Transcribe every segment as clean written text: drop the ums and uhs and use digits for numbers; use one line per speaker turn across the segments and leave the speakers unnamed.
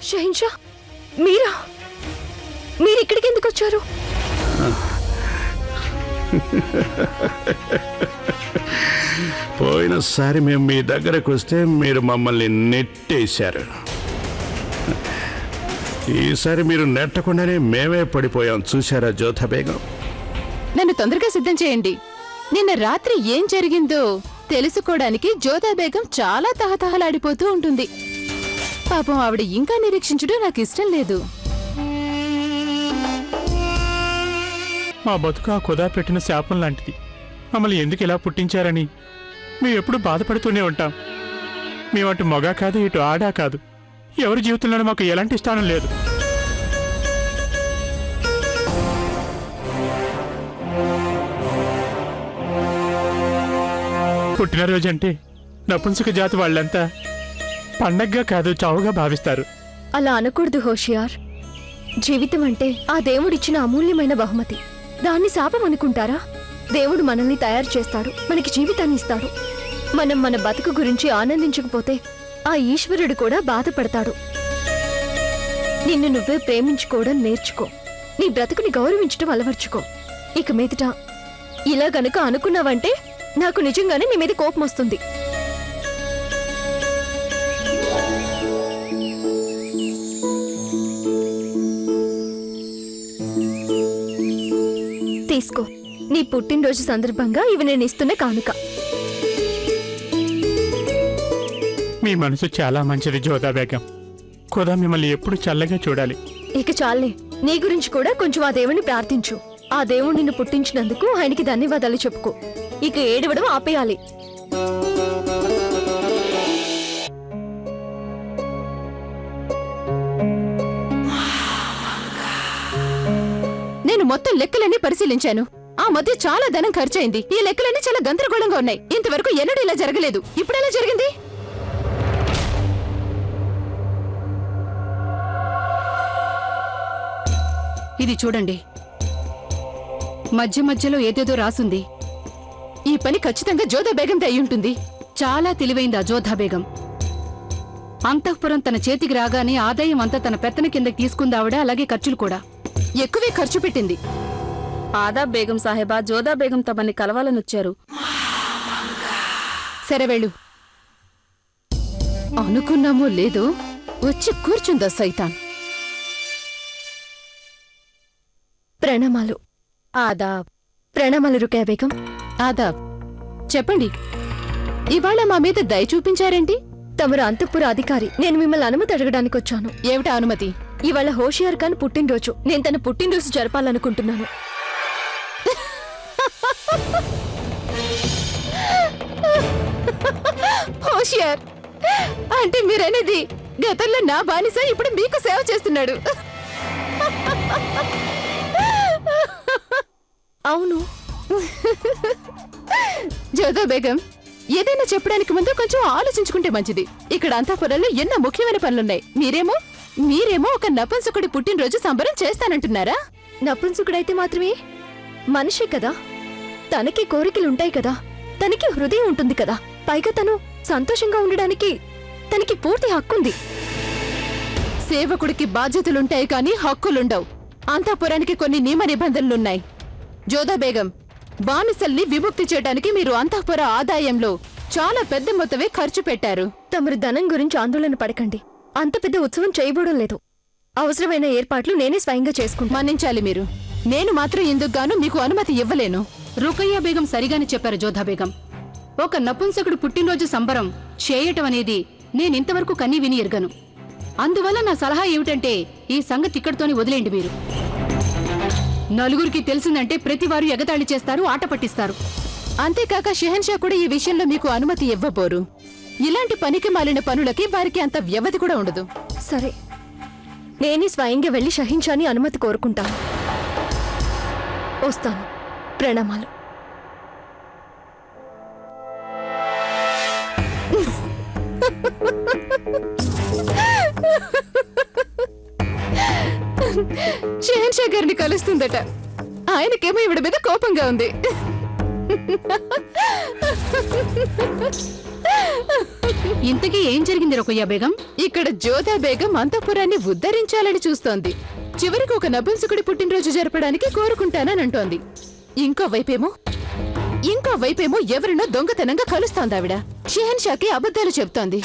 షహిన్షా, మీరా? మీరు ఇక్కడికి ఎందుకు వచ్చారు?
పోయినసారి మేము మీ దగ్గరకు వస్తే మీరు మమ్మల్ని నెట్టేశారు. ఈసారి మీరు నెట్టకుండానే మేమే పడిపోయాం. చూశారా జోధా బేగం?
నన్ను తొందరగా సిద్ధం చేయండి. నిన్న రాత్రి ఏం జరిగిందో తెలుసుకోవడానికి జోధా బేగం చాలా తహతహలాడిపోతూ ఉంటుంది. పాపం ఆవిడ ఇంకా నిరీక్షించడం నాకు ఇష్టం లేదు.
మా బతుకు ఆ ఖుదా పెట్టిన శాపం లాంటిది. మమ్మల్ని ఎందుకు ఇలా పుట్టించారని మేము ఎప్పుడు బాధపడుతూనే ఉంటాం. మేమటు మగ కాదు, ఇటు ఆడా కాదు. ఎవరి జీవితంలోనూ మాకు ఎలాంటి స్థానం లేదు. పుట్టినరోజు అంటే నపుంసక జాతి వాళ్ళంతా పండగగా కాదు, చావుగా భావిస్తారు.
అలా అనకూడదు హోషియార్. జీవితం అంటే ఆ దేవుడిచ్చిన అమూల్యమైన బహుమతి. దాన్ని శాపం అనుకుంటారా? దేవుడు మనల్ని తయారు చేస్తాడు, మనకి జీవితాన్ని ఇస్తాడు. మనం మన బతుకు గురించి ఆనందించకపోతే ఆ ఈశ్వరుడు కూడా బాధపడతాడు. నిన్ను నువ్వే ప్రేమించుకోవడం నేర్చుకో. నీ బ్రతుకుని గౌరవించడం అలవర్చుకో. ఇక మీదట ఇలా గనుక అనుకున్నావంటే నాకు నిజంగానే నీ మీద కోపం వస్తుంది. తీసుకో, నీ పుట్టినరోజు సందర్భంగా ఇవి నేను ఇస్తున్న కానుక.
మీ మనసు చాలా మంచిది జోధా బేగం. ఖుదా మిమ్మల్ని ఎప్పుడు చల్లగా చూడాలి.
ఇక చాలే, నీ గురించి కూడా కొంచెం ఆ దేవుణ్ణి ప్రార్థించు. ఆ దేవుడు నిన్ను పుట్టించినందుకు ఆయనకి ధన్యవాదాలు చెప్పుకో. ఇక ఏడవడం ఆపేయాలి.
నేను మొత్తం లెక్కలన్నీ పరిశీలించాను. ఆ మధ్య చాలా ధనం ఖర్చయింది. ఈ లెక్కలన్నీ చాలా గందరగోళంగా ఉన్నాయి. ఇంతవరకు ఎన్నడూ ఇలా జరగలేదు. ఇప్పుడెలా జరిగింది? ఇది చూడండి, మధ్య మధ్యలో ఏదేదో రాసుంది. ఈ పని ఖచ్చితంగా జోధా బేగంది అయి ఉంటుంది. చాలా తెలివైంది ఆ జోధా బేగం. అంతఃపురం తన చేతికి రాగానే ఆదాయం అంతా తన పెత్తన కిందకి తీసుకుందావిడ. అలాగే ఖర్చులు కూడా ఎక్కువే ఖర్చు పెట్టింది.
ఆదాబ్ బేగం సాహెబా, జోధా బేగం తమని కలవాలనొచ్చారు.
సరే వెళ్ళు. అనుకున్నామో లేదో వచ్చి కూర్చుందా సైతాన్.
ప్రణామాలు.
ఆదాబ్.
ప్రణామాలు రుకయా బేగం.
ఆదాబ్. చెప్పండి, ఇవాళ మా మీద దయ చూపించారేంటి?
తమరు అంతఃపుర అధికారి. నేను మిమ్మల్ని అనుమతి అడగడానికి వచ్చాను.
ఏమిటా అనుమతి?
ఇవాళ హోషియార్ ఖాన్ పుట్టినరోజు. నేను తన పుట్టినరోజు జరపాలనుకుంటున్నాను.
హోషియార్ అంటే మీరనేది గతంలో నా బానిస ఇప్పుడు మీకు సేవ చేస్తున్నాడు.
అవును.
జోధా బేగం, ఏదైనా చెప్పడానికి ముందు కొంచెం ఆలోచించుకుంటే మంచిది. ఇక్కడ అంతఃపురంలో ఎన్నో ముఖ్యమైన పనులున్నాయి. మీరేమో ఒక నపుంసకుడి పుట్టినరోజు సంబరం చేస్తానంటున్నారా?
నపుంసకుడైతే మాత్రమే మనిషి కదా, తనకి కోరికలుంటాయి కదా, తనకి హృదయం ఉంటుంది కదా. పైగా తను సంతోషంగా ఉండడానికి తనకి పూర్తి హక్కుంది.
సేవకుడికి బాధ్యతలుంటాయి కానీ హక్కులుండవు. అంతఃపురానికి కొన్ని నియమ నిబంధనలున్నాయి. జోధా బేగం, బానిసల్ని విముక్తి చేయడానికి మీరు అంతఃపుర ఆదాయంలో చాలా పెద్ద మొత్తమే ఖర్చు పెట్టారు.
తమరు ధనం గురించి ఆందోళన పడకండి. అంత పెద్ద ఉత్సవం చేయబోవడం లేదు. అవసరమైన ఏర్పాట్లు నేనే స్వయంగా చేసుకుంటా.
మన్నించాలి మీరు. నేను మాత్రం ఇందుకుగాను మీకు అనుమతి ఇవ్వలేను.
రుకయ్యా బేగం సరిగానే చెప్పారు జోధా బేగం. ఒక నపుంసకుడు పుట్టినరోజు సంబరం చేయటం అనేది నేనింతవరకు కన్నీ విని ఎరగను. అందువల్ల నా సలహా ఏమిటంటే ఈ సంగతి ఇక్కడితోని వదిలేండి. మీరు నలుగురికి తెలిసిందంటే ప్రతివారు ఎగతాళి చేస్తారు, ఆట పట్టిస్తారు.
అంతేకాక షెహన్షా కూడా ఈ విషయంలో మీకు అనుమతి ఇవ్వబోరు. ఇలాంటి పనికి మాలిన పనులకి వారికి అంత వ్యవధి కూడా ఉండదు.
సరే, నేనే స్వయంగా వెళ్లి షహిన్షాని అనుమతి కోరుకుంటాను. వస్తాను. ప్రణామాలు.
షెహన్షా గారిని కలుస్తుందట. ఆయనకేమో ఇవిడ మీద కోపంగా ఉంది.
ఇంతకీ ఏం జరిగింది రొకయ్య బేగం?
ఇక్కడ జోధా బేగం అంతఃపురాన్ని ఉద్ధరించాలని చూస్తోంది. చివరికి ఒక నపుంసకుడి పుట్టినరోజు జరపడానికి కోరుకుంటానంటోంది. ఇంకో వైపేమో ఎవరినో దొంగతనంగా కలుస్తోంది ఆవిడ. షెహన్షాకి అబద్ధాలు చెప్తోంది.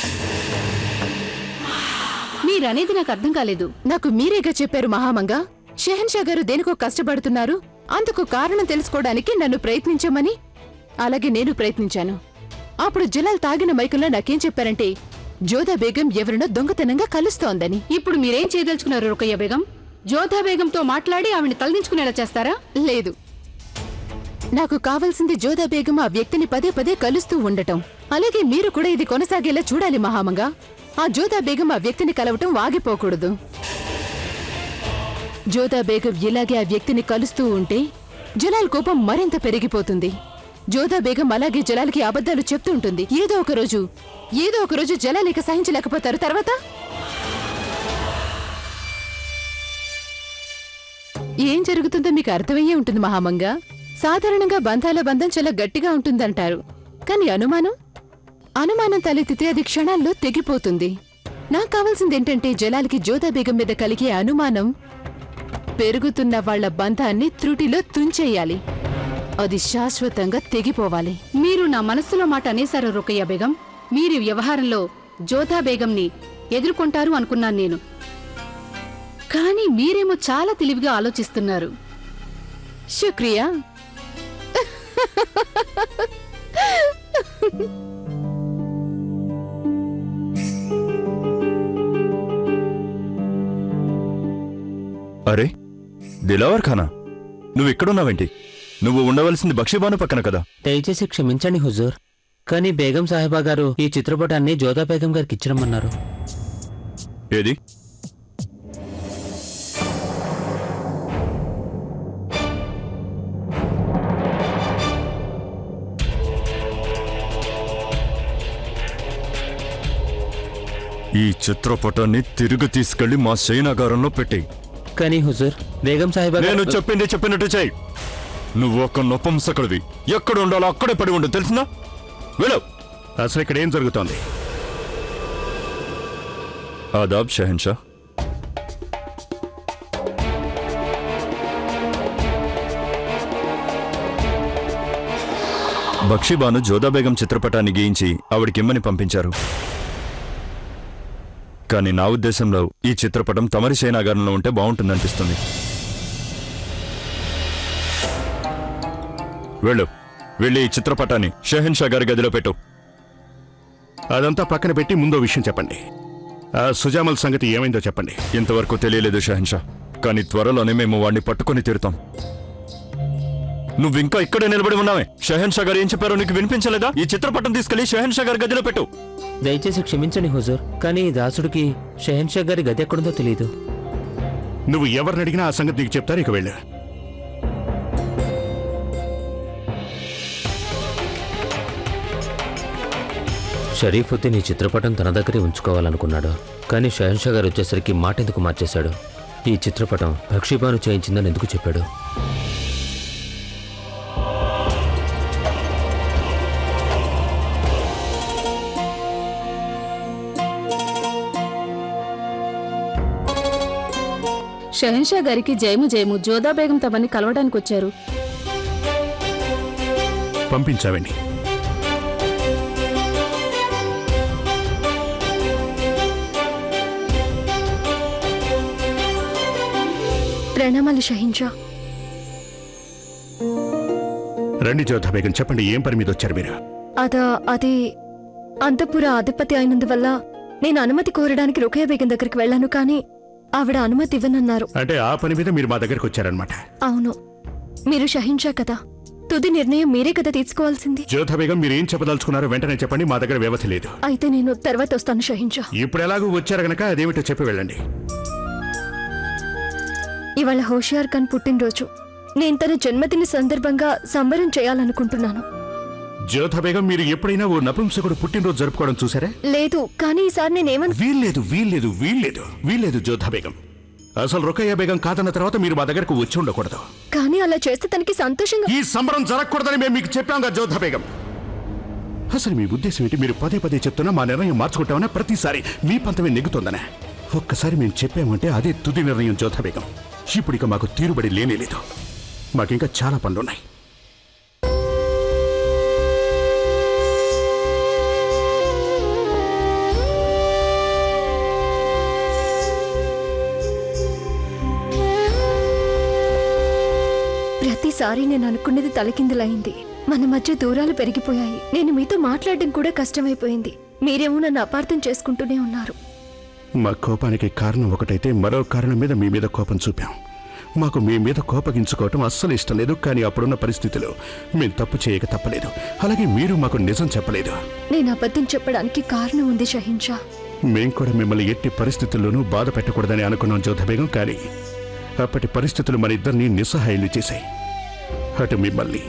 మీరనేది నాకు అర్థం కాలేదు.
నాకు మీరేగా చెప్పారు మహామంగా, షెహన్షా గారు దేనికో కష్టపడుతున్నారు, అందుకు కారణం తెలుసుకోవడానికి నన్ను ప్రయత్నించమని. అలాగే నేను ప్రయత్నించాను. అప్పుడు జలాల్ తాగిన మైకంలో నాకేం చెప్పారంటే జోధా బేగం ఎవరినో దొంగతనంగా కలుస్తోందని.
ఇప్పుడు మీరేం చేయదలుచుకున్నారు రొకయ్య బేగం? జోధా బేగంతో మాట్లాడి ఆవిడని తలదించుకునేలా చేస్తారా?
లేదు, నాకు కావాల్సింది జోధా బేగం ఆ వ్యక్తిని పదే పదే కలుస్తూ ఉండటం. అలాగే మీరు కూడా ఇది కొనసాగేలా చూడాలి మహామంగా. ఆ జోధా బేగం ఆ వ్యక్తిని కలవటం ఆగిపోకూడదు. జోధా బేగం ఇలాగే ఆ వ్యక్తిని కలుస్తూ ఉంటే జలాల్ కోపం మరింత పెరిగిపోతుంది. జోధా బేగం అలాగే జలాల్కి అబద్ధాలు చెప్తూ ఉంటుంది. ఏదో ఒక రోజు జలాల్ ఇక సహించలేకపోతారు. తర్వాత ఏం జరుగుతుందో మీకు అర్థమయ్యే ఉంటుంది మహామంగా. సాధారణంగా బంధాల బంధం చాలా గట్టిగా ఉంటుందంటారు, కానీ అనుమానం తలెత్తితే అది క్షణాల్లో తెగిపోతుంది. నాకు కావాల్సిందేంటంటే జలాల్కి జోధా బేగం మీద కలిగే అనుమానం పెరుగుతున్న వాళ్ల బంధాన్ని త్రుటిలో తుంచేయాలి. అది శాశ్వతంగా తెగిపోవాలి.
మీరు నా మనస్సులో మాట అనేశారు రొకయ్య బేగం. మీరు ఈ వ్యవహారంలో జోధా బేగంని ఎదుర్కొంటారు అనుకున్నాను నేను. కానీ మీరేమో చాలా తెలివిగా ఆలోచిస్తున్నారు.
శుక్రియా.
అరే దిలావర్ ఖానా, నువ్వు ఇక్కడున్నావేంటి? నువ్వు ఉండవలసింది బక్షిబాను పక్కన కదా.
దయచేసి క్షమించండి హుజూర్, కానీ బేగం సాహిబా గారు ఈ చిత్రపటాన్ని జోధా బేగం గారికి ఇచ్చిరమ్మన్నారు.
ఏది? ఈ చిత్రపటాన్ని తిరిగి తీసుకెళ్లి మా శయనాగారంలో పెట్టి.
కానీ హుజూర్, బేగం సాహిబా
నేను చెప్పింది చెప్పినట్టు చెయ్యి. నువ్వు ఒక నపుంసకుడివి. ఎక్కడ ఉండాలో అక్కడే పడి ఉండు, తెలిసినా? వెళ్ళు.
అసలు ఇక్కడ ఏం జరుగుతోంది?
ఆదాబ్ షెహన్షా. బక్షిబాను జోధా బేగం చిత్రపటాన్ని గీయించి ఆవిడికిమ్మని పంపించారు. కానీ నా ఉద్దేశంలో ఈ చిత్రపటం తమరి శయనాగారంలో ఉంటే బాగుంటుందనిపిస్తుంది. వెళ్ళి ఈ చిత్రపటాన్ని షెహన్షా గారి గదిలో పెట్టు.
అదంతా పక్కన పెట్టి ముందో విషయం చెప్పండి. ఆ సుజామల్ సంగతి ఏమైందో చెప్పండి.
ఇంతవరకు తెలియలేదు షెహన్షా, కానీ త్వరలోనే మేము వాడిని పట్టుకొని తీరుతాం. నువ్వింకా ఇక్కడే నిలబడి ఉన్నావే. షెహన్షా గారు ఏం చెప్పారో నీకు వినిపించలేదా? ఈ చిత్రపటం తీసుకెళ్లి షెహన్షా గారి గదిలో పెట్టు.
దయచేసి క్షమించండి హుజూర్, కానీ ఈ దాసుడికి షెహన్షా గారి గది ఎక్కడుందో తెలియదు.
నువ్వు ఎవరిని అడిగినా ఆ సంగతి నీకు చెప్తారు. ఇక వెళ్ళు.
షరీఫుద్దీన్ ఈ చిత్రపటం తన దగ్గరే ఉంచుకోవాలనుకున్నాడు, కానీ షెహన్షా గారు వచ్చేసరికి మాట ఎందుకు మార్చేశాడు? ఈ చిత్రపటం బక్షిబాను చేయించిందని ఎందుకు చెప్పాడు?
షెహన్షా గారికి జయము. జోధా బేగం తమని కలవడానికి వచ్చారు.
పంపించావండి.
ప్రణామాలు షహిన్షా.
రండి జోధా బేగం, చెప్పండి, ఏం పని మీద వచ్చారు మీరు?
అది అంతఃపుర అధిపతి అయినందువల్ల నేను అనుమతి కోరడానికి రొకయ్య బేగం దగ్గరికి వెళ్ళాను, కానీ ఆవిడ అనుమతి ఇవ్వనన్నారు.
అంటే ఆ పని మీద మీరు మా దగ్గరకు వచ్చారనమాట?
అవును. మీరు షహిన్షా కదా, తుది నిర్ణయం మీరే కదా తీసుకోవాల్సింది.
జోధా బేగం, మీరు ఏం చెప్పదలుచుకున్నారో వెంటనే చెప్పండి, మా దగ్గర వ్యవధి లేదు.
అయితే నేను తర్వాత వస్తాను షహిన్షా.
ఇప్పుడు ఎలాగూ వచ్చారు గనక అదేమిటో చెప్పి వెళ్ళండి.
ఇవాళ హోషియార్ ఖాన్ పుట్టినరోజు. నేను తన జన్మదిన సందర్భంగా సంబరం చేయాలనుకుంటున్నాను.
జోధా బేగం, మీరు ఎప్పుడైనా ఓ నపుంసకుడు పుట్టినరోజు జరుపుకోవడం చూసారా?
లేదు, కానీ ఈసారి నేనేమను.
వీల్లేదు జోధా బేగం. అసలు రొకయ్య బేగం కాదన్న తర్వాత మీరు మా దగ్గరకు వచ్చి ఉండకూడదు.
కానీ అలా చేస్తే తనకి సంతోషంగా.
ఈ సంబరం జరగకూడదని మేము మీకు చెప్పాం కదా జోధా బేగం. అసలు మీ ఉద్దేశం ఏంటి? మీరు పదే పదే చెప్తున్నా మా నిర్ణయం మార్చుకుంటామన్నా ప్రతిసారి మీ పంతమే నెగ్గుతోందనే. ఒక్కసారి మేము చెప్పామంటే అదే తుది నిర్ణయం జ్యోతా బేగం. ఇప్పుడు ఇక మాకు తీరుబడి లేనేలేదు. మాకింకా చాలా పనులున్నాయి.
ప్రతిసారి నేను అనుకున్నది తలకిందులైంది. మన మధ్య దూరాలు పెరిగిపోయాయి. నేను మీతో మాట్లాడడం కూడా కష్టమైపోయింది. మీరేమో నన్ను అపార్థం చేసుకుంటూనే ఉన్నారు.
మా కోపానికి కారణం ఒకటైతే మరో కారణం మీద మీ మీద కోపం చూపాం. మాకు మీ మీద కోపగించుకోవటం అస్సలు ఇష్టం లేదు. కానీ అప్పుడున్న పరిస్థితిలో మేము తప్పు చేయక తప్పలేదు. అలాగే మీరు మాకు నిజం చెప్పలేదు.
నేను అబద్ధం చెప్పడానికి కారణం ఉంది షహిన్షా.
మేం కూడా మిమ్మల్ని ఎట్టి పరిస్థితుల్లోనూ బాధ పెట్టకూడదని అనుకున్నాం జ్యోతా బేగం. కానీ అప్పటి పరిస్థితులు మన ఇద్దరిని నిస్సహాయులు చేశాయి. అటు మిమ్మల్ని,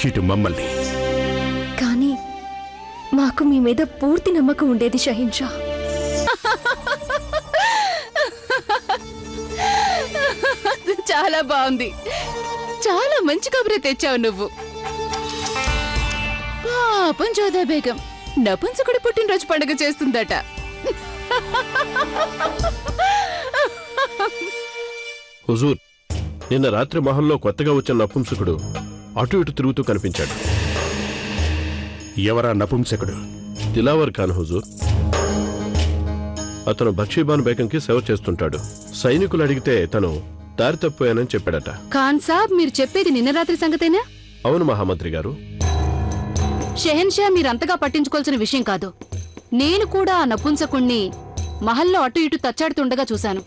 ఇటు మమ్మల్ని.
కానీ మాకు మీ మీద పూర్తి నమ్మకం ఉండేది షహిన్షా.
చాలా బాగుంది. చాలా మంచి కబురే తెచ్చావు నువ్వు. పాపం జోదా బేగం నపుంసకుడి పుట్టినరోజు పండుగ చేస్తుందట.
హుజూర్, నిన్న రాత్రి మహల్లో కొత్తగా వచ్చిన నపుంసకుడు అటు ఇటు తిరుగుతూ కనిపించాడు.
ఎవరా నపుంసకుడు?
దిలావర్ ఖాన్ హుజూర్. అతను బక్షీబాన్ బేగంకి సేవ చేస్తుంటాడు. సైనికులు అడిగితే తను దారి తప్పిపోయానని చెప్పాడట.
ఖాన్ సాబ్, మీరు చెప్పేది నిన్న రాత్రి సంగతేనా?
అవును మహామంత్రి గారు.
షెహన్షా మీరంతగా పట్టించుకోవాల్సిన విషయం కాదు. నేను కూడా ఆ నపుంసకుణ్ణి మహల్లో అటు ఇటు తచ్చాడుతుండగా చూశాను.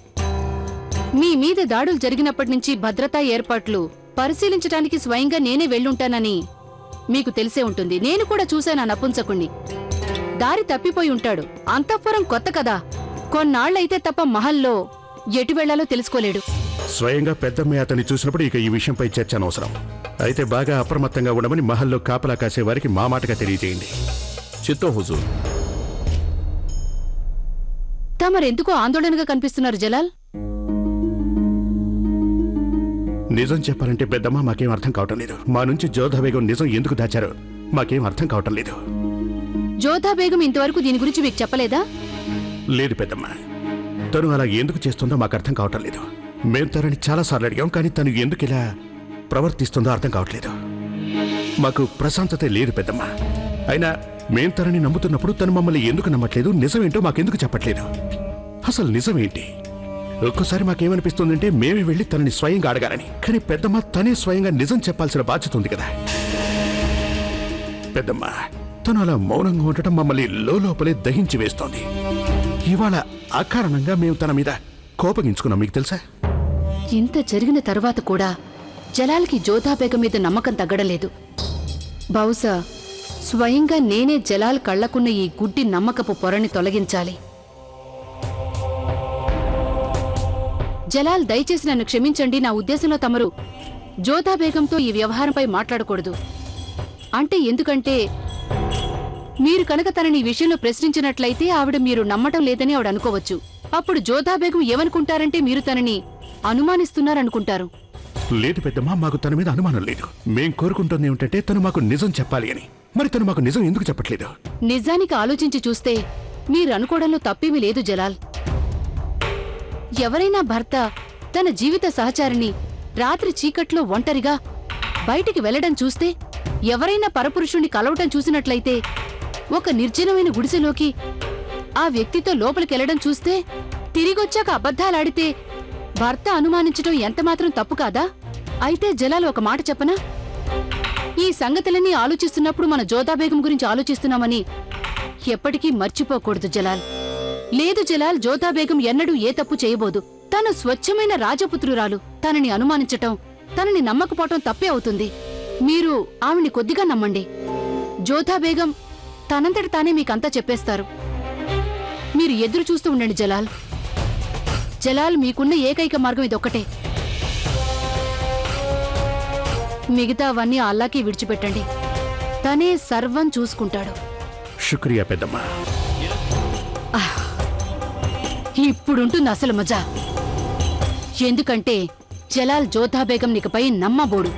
మీ మీద దాడులు జరిగినప్పటి నుంచి భద్రతా ఏర్పాట్లు పరిశీలించడానికి స్వయంగా నేనే వెళ్ళుంటానని మీకు తెలిసే ఉంటుంది. నేను కూడా చూశాను ఆ నపుంసకుణ్ణి. దారి తప్పిపోయి ఉంటాడు. అంతఃపురం కొత్త కదా, కొన్నాళ్లైతే తప్ప మహల్లో ఎటు వెళ్లాలో తెలుసుకోలేడు.
స్వయంగా పెద్దమ్మ అతన్ని చూసినప్పుడు ఇక ఈ విషయంపై చర్చ అనవసరం. అయితే బాగా అప్రమత్తంగా ఉండమని మహల్లో కాపలా కాసే వారికి మా మాటగా తెలియజేయండి.
చిత్తం హుజూర్.
తమరెందుకో ఆందోళనగా కనిపిస్తున్నారు జలాల్.
నిజం చెప్పాలంటే పెద్దమ్మ మాకేం అర్థం కావటం లేదు. మా నుంచి జోధా బేగం నిజం ఎందుకు దాచారో మాకేం అర్థం కావటం లేదు.
జోధా బేగం ఇంతవరకు దీని గురించి మీకు చెప్పలేదా?
లేదు పెద్దమ్మ, తను అలా ఎందుకు చేస్తుందో మాకు అర్థం కావటం లేదు. మేం తనని చాలాసార్లు అడిగాం, కానీ తను ఎందుకు ఇలా ప్రవర్తిస్తుందో అర్థం కావట్లేదు. మాకు ప్రశాంతతే లేదు పెద్దమ్మ. అయినా మేం తనని నమ్ముతున్నప్పుడు తను మమ్మల్ని ఎందుకు నమ్మట్లేదు? నిజమేంటో మాకెందుకు చెప్పట్లేదు? అసలు నిజమేంటి? ఒక్కోసారి మాకేమనిపిస్తుందంటే మేమే వెళ్ళి తనని స్వయంగా అడగాలని. కానీ పెద్దమ్మ తనే స్వయంగా నిజం చెప్పాల్సిన బాధ్యత ఉంది కదా. పెద్దమ్మ తను అలా మౌనంగా ఉండటం మమ్మల్ని లోపలే దహించి వేస్తోంది. ఇవాళ అకారణంగా మేము తన మీద కోపగించుకున్నాం, మీకు తెలుసా?
ఇంత జరిగిన తరువాత కూడా జలాల్కి జోధా బేగం మీద నమ్మకం తగ్గడలేదు. బహుశా స్వయంగా నేనే జలాల్ కళ్లకున్న ఈ గుడ్డి నమ్మకపు పొరని తొలగించాలి. జలాల్, దయచేసి నన్ను క్షమించండి. నా ఉద్దేశంలో తమరు జోధా బేగంతో ఈ వ్యవహారంపై మాట్లాడకూడదు. అంటే ఎందుకంటే మీరు కనుక తనని ఈ విషయంలో ప్రశ్నించినట్లయితే ఆవిడ మీరు నమ్మటం లేదని ఆవిడ అనుకోవచ్చు. అప్పుడు జోధా బేగం ఏమనుకుంటారంటే మీరు తనని అనుమానిస్తున్నారనుకుంటారు.
లేదు పెద్దమ్మ, మాకు తన మీద అనుమానం లేదు. మేం కోరుకుంటుంది ఏమిటంటే తను మాకు నిజం చెప్పాలి అని. మరి తను మాకు నిజం ఎందుకు చెప్పట్లేదు?
నిజానికి ఆలోచించి చూస్తే మీరు అనుకోవడంలో తప్పేమీ లేదు జలాల్. ఎవరైనా భర్త తన జీవిత సహచారిని రాత్రి చీకట్లో ఒంటరిగా బయటికి వెళ్లడం చూస్తే, ఎవరైనా పరపురుషుణ్ణి కలవటం చూసినట్లయితే, ఒక నిర్జనమైన గుడిసెలోకి ఆ వ్యక్తితో లోపలికెళ్లడం చూస్తే, తిరిగొచ్చాక అబద్ధాలాడితే భర్త అనుమానించడం ఎంతమాత్రం తప్పు కాదా? అయితే జలాల్, ఒక మాట చెప్పనా? ఈ సంగతులన్నీ ఆలోచిస్తున్నప్పుడు మన జోధా బేగం గురించి ఆలోచిస్తున్నామని ఎప్పటికీ మర్చిపోకూడదు జలాల్. లేదు జలాల్, జోధా బేగం ఎన్నడూ ఏ తప్పు చేయబోదు. తను స్వచ్ఛమైన రాజపుత్రురాలు. తనని అనుమానించటం, తనని నమ్మకపోవటం తప్పే అవుతుంది. మీరు ఆవిడ్ని కొద్దిగా నమ్మండి. జోధా బేగం తనంతట తానే మీకంతా చెప్పేస్తారు. మీరు ఎదురు చూస్తూ ఉండండి జలాల్. జలాల్, మీకున్న ఏకైక మార్గం ఇదొక్కటే. మిగతావన్నీ అల్లాకి విడిచిపెట్టండి. తనే సర్వం చూసుకుంటాడు.
శుక్రియా పెద్దమ్మ.
ఇప్పుడుంటుంది అసలు మజా. ఎందుకంటే జలాల్ జోధా బేగం నీకపై నమ్మబోడు.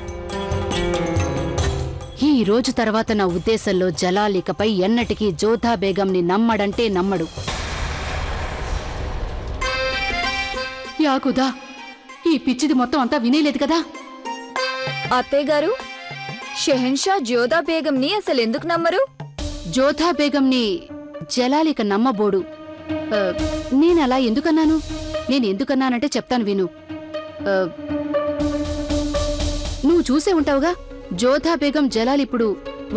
ఈ ఈ రోజు తర్వాత నా ఉద్దేశంలో జలాల్ ఇకపై ఎన్నటికీ జోధా బేగంని నమ్మడంటే నమ్మడు. యాకుదా, ఈ పిచ్చిది మొత్తం అంతా వినేలేదు కదా.
అత్తయ్య గారు, షెహన్షా జోదా బేగంని అసలు ఎందుకు నమ్మరు?
జోధా బేగంని జలాల్ ఇక నమ్మబోడు. నేనలా ఎందుకన్నాను? నేను ఎందుకన్నానంటే చెప్తాను విను. నువ్వు చూసే ఉంటావుగా, జోధా బేగం జలాల్ ఇప్పుడు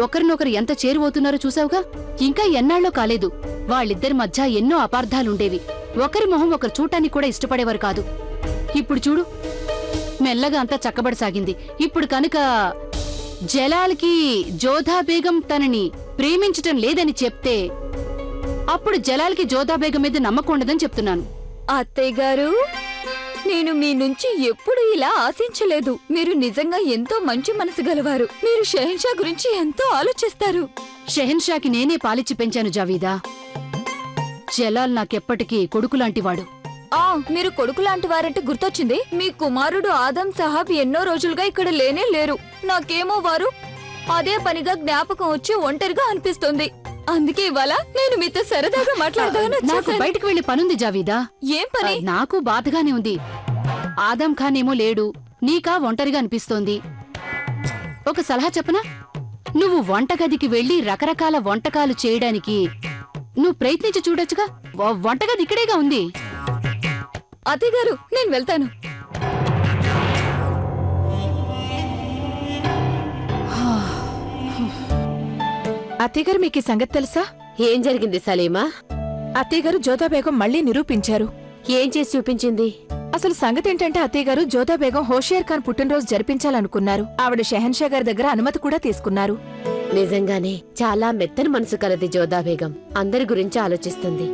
ఒకరినొకరు ఎంత చేరువవుతున్నారో చూసావుగా. ఇంకా ఎన్నాళ్ళో కాలేదు, వాళ్ళిద్దరి మధ్య ఎన్నో అపార్థాలుండేవి. ఒకరి మొహం ఒకరు చూడటానికి కూడా ఇష్టపడేవారు కాదు. ఇప్పుడు చూడు, మెల్లగా అంతా చక్కబడసాగింది. ఇప్పుడు కనుక జలాల్కి జోధా బేగం తనని ప్రేమించటం లేదని చెప్తే అప్పుడు జలాల్కి జోధా బేగం మీద నమ్మకం ఉండదని చెప్తున్నాను.
అత్తయ్య గారు, నేను మీ నుంచి ఎప్పుడు ఇలా ఆశించలేదు. మీరు నిజంగా ఎంతో మంచి మనసు గలవారు. మీరు షెహన్షా గురించి ఎంతో ఆలోచిస్తారు.
షెహన్షాకి నేనే పాలిచ్చి పెంచాను జావీదా. జలాల్ నాకెప్పటికీ కొడుకులాంటివాడు.
మీరు కొడుకు లాంటి వారంటే గుర్తొచ్చింది. మీ కుమారుడు ఆదం సాహబ్ ఎన్నో రోజులుగా ఇక్కడ లేనే లేరు. నాకేమో వారు అదే పనిగా జ్ఞాపకం వచ్చి ఒంటరిగా అనిపిస్తుంది. అందుకే ఇవాళ నేను మీతో సరదాగా మాట్లాడదామని
నాకు
వచ్చేసాను.
బయటకు వెళ్లి పనుంది జావీదా.
ఏం పని?
నాకు బాధగానే ఉంది. ఆదం ఖాన్ ఏమో లేడు, నీకా ఒంటరిగా అనిపిస్తోంది. ఒక సలహా చెప్పనా? నువ్వు వంటగదికి వెళ్లి రకరకాల వంటకాలు చేయడానికి నువ్వు ప్రయత్నించి చూడొచ్చుగా. వంటగది ఇక్కడేగా ఉంది.
అత్తయ్య గారు, నేను వెళ్తాను.
అత్తయ్యగారు, మీకు ఈ సంగతి తెలుసా?
ఏం జరిగింది సలీమా?
అత్తయ్యగారు జోధా బేగం మళ్ళీ నిరూపించారు.
ఏం చేసి చూపించింది?
అసలు సంగతి ఏంటంటే అత్తయ్యగారు జోధా బేగం హోషియార్ ఖాన్ పుట్టినరోజు జరిపించాలనుకున్నారు. ఆవిడ షెహన్షా గారి దగ్గర అనుమతి కూడా తీసుకున్నారు.
నిజంగానే చాలా మెత్తని మనసు కలది జోధా బేగం. అందరి గురించి ఆలోచిస్తుంది.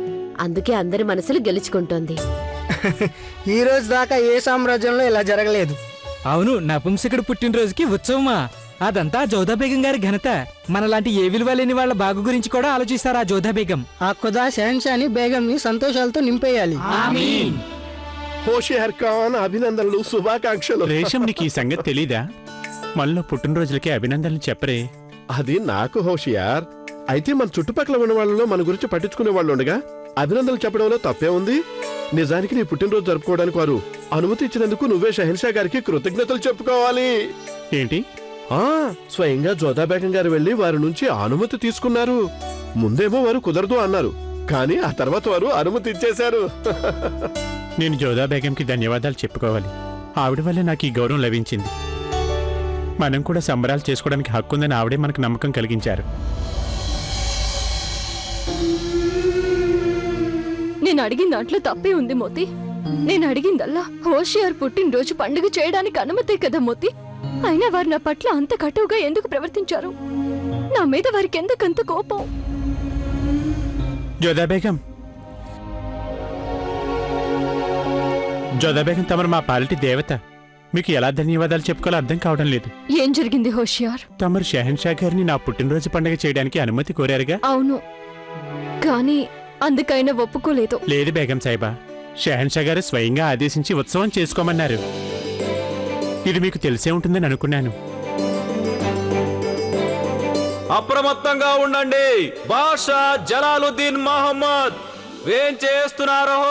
అందుకే అందరి మనసులు గెలుచుకుంటోంది.
ఈ రోజు దాకా ఏ సామ్రాజ్యంలో ఇలా జరగలేదు.
అవును, నపుంసకుడు పుట్టినరోజుకి ఉత్సవమా? అదంతా జోధా బేగం గారి ఘనత. మనలాంటి ఏ విలువ లేని వాళ్ళ బాగు గురించి కూడా ఆలోచిస్తారు ఆ జోధా బేగం.
ఆ ఖుదా షెహన్షాని బేగంని సంతోషాలతో నింపేయాలి.
హోషియార్ ఖాన్ అభినందనలు, శుభాకాంక్షలు.
రేషం, నీకు ఈ సంగతి తెలీదా? మనలో పుట్టినరోజులకి అభినందనలు చెప్పరే.
అది నాకు హోషియార్. అయితే మన చుట్టుపక్కల ఉన్న వాళ్ళలో మన గురించి పట్టించుకునే వాళ్ళు ఉండగా అభినందనలు చెప్పడంలో తప్పే ఉంది. నిజానికి నీ పుట్టినరోజు జరుపుకోవడానికి వారు అనుమతి ఇచ్చినందుకు నువ్వే షెహన్షా గారికి కృతజ్ఞతలు చెప్పుకోవాలి.
ఏంటి?
స్వయంగా జోధా బేగం గారు వెళ్లి వారి నుంచి అనుమతి తీసుకున్నారు. ముందేమో వారు కుదరదు అన్నారు, కానీ ఆ తర్వాత వారు అనుమతి ఇచ్చేశారు.
నేను జోధా బేగంకి ధన్యవాదాలు చెప్పుకోవాలి. ఆవిడ వల్ల నాకు ఈ గౌరవం లభించింది. మనం కూడా సంబరాలు చేసుకోవడానికి హక్కుందని ఆవిడే మనకు నమ్మకం కలిగించారు.
నేను అడిగిన దాంట్లో తప్పే ఉంది మోతి. నేను అడిగిందల్లా హోషియార్ పుట్టినరోజు పండుగ చేయడానికి అనుమతే కదా మోతి. అయినా వారు నా పట్ల అంత కటువుగా ఎందుకు ప్రవర్తించారు? నా మీద వారికి ఎందుకంత కోపం?
జోధా బేగం, జోధా బేగం తమరు మా పాలిటి దేవత. మీకు ఎలా ధన్యవాదాలు చెప్పుకోవాలో అర్థం కావడం లేదు.
ఏం జరిగింది హోషియార్?
తమరు షెహన్షా గారిని నా పుట్టినరోజు పండుగ చేయడానికి అనుమతి కోరారుగా?
అవును, కానీ అందుకైనా ఒప్పుకోలేదు.
లేదు బేగం సాహిబా, షెహన్షా గారు స్వయంగా ఆదేశించి ఉత్సవం చేసుకోమన్నారు. ఇది మీకు తెలిసే ఉంటుందని అనుకున్నాను.
అప్రమత్తంగా ఉండండి. బాషా జలాలుద్దీన్ మహమ్మద్ ఏం చేస్తున్నారో?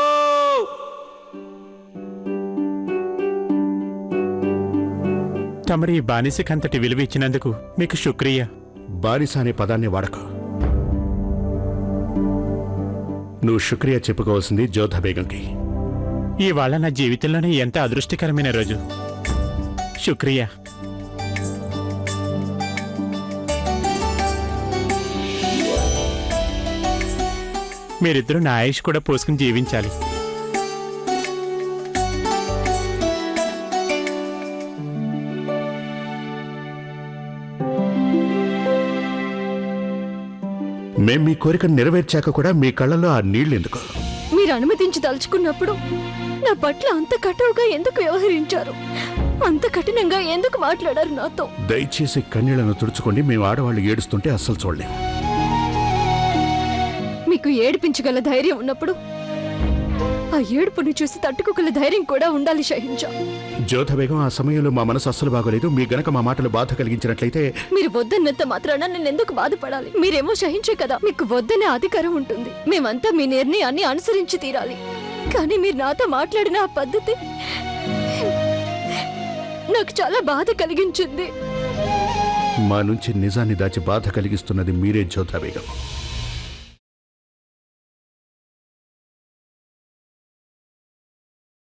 తమరి ఈ బానిసకంతటి విలువ ఇచ్చినందుకు మీకు శుక్రియా.
బానిస అనే పదాన్ని వాడకు. నువ్వు శుక్రియా చెప్పుకోవాల్సింది జోధా బేగంకి.
ఇవాళ నా జీవితంలోనే ఎంత అదృష్టకరమైన రోజు. శుక్రియా. మీరిద్దరూ నా ఆయుష్ కూడా పోసుకుని జీవించాలి.
మేం మీ కోరికను నెరవేర్చాక కూడా మీ కళ్ళలో ఆ నీళ్లెందుకు?
మీరు అనుమతించి తలుచుకున్నప్పుడు నా పట్ల అంత కటువుగా ఎందుకు వ్యవహరించారు? అంత కఠినంగా ఎందుకు మాట్లాడారు నాతో?
దయచేసి కన్నీళ్లను తుడుచుకోండి. మేము ఆడవాళ్ళు ఏడుస్తుంటే అస్సలు చూడలేము.
మీకు ఏడిపించగల ధైర్యం ఉన్నప్పుడు ఆ ఏడుపుని చూసి తట్టుకోగల ధైర్యం కూడా ఉండాలి షహింజా.
జోధ బేగం, ఆ సమయంలో మా మనసు అస్సలు బాగోలేదు. మీ గనక మా మాటలు బాధ కలిగించినట్లయితే
మీరు వద్దన్నంత మాత్రాన నేను ఎందుకు బాధపడాలి? మీరేమో సహించే కదా, మీకు వద్దనే అధికారం ఉంటుంది. మేమంతా మీ నిర్ణయాన్ని అనుసరించి తీరాలి. కానీ మీరు నాతో మాట్లాడిన ఆ పద్ధతి నాకు చాలా బాధ కలిగించింది.
మా నుంచి నిజాన్ని దాచి బాధ కలిగిస్తున్నది మీరే జోధ బేగం.